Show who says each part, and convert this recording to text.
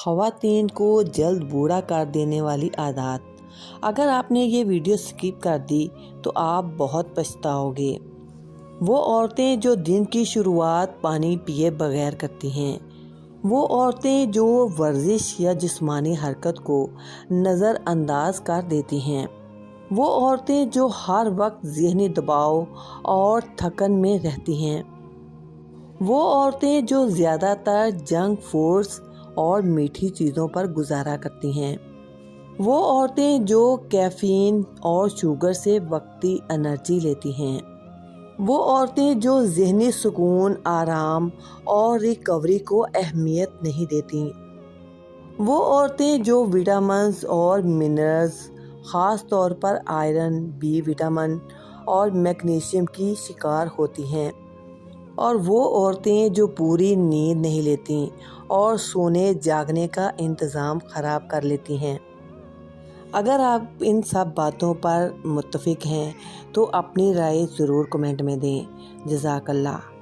Speaker 1: خواتین کو جلد بوڑھا کر دینے والی عادات۔ اگر آپ نے یہ ویڈیو سکپ کر دی تو آپ بہت پچھتاؤ گے۔ وہ عورتیں جو دن کی شروعات پانی پیے بغیر کرتی ہیں، وہ عورتیں جو ورزش یا جسمانی حرکت کو نظر انداز کر دیتی ہیں، وہ عورتیں جو ہر وقت ذہنی دباؤ اور تھکن میں رہتی ہیں، وہ عورتیں جو زیادہ تر جنک فوڈز اور میٹھی چیزوں پر گزارا کرتی ہیں، وہ عورتیں جو کیفین اور شوگر سے وقتی انرجی لیتی ہیں، وہ عورتیں جو ذہنی سکون، آرام اور ریکوری کو اہمیت نہیں دیتی، وہ عورتیں جو وٹامنز اور منرلز، خاص طور پر آئرن، بی وٹامن اور میگنیشیم کی شکار ہوتی ہیں، اور وہ عورتیں جو پوری نیند نہیں لیتی اور سونے جاگنے کا انتظام خراب کر لیتی ہیں۔ اگر آپ ان سب باتوں پر متفق ہیں تو اپنی رائے ضرور کمنٹ میں دیں۔ جزاک اللہ۔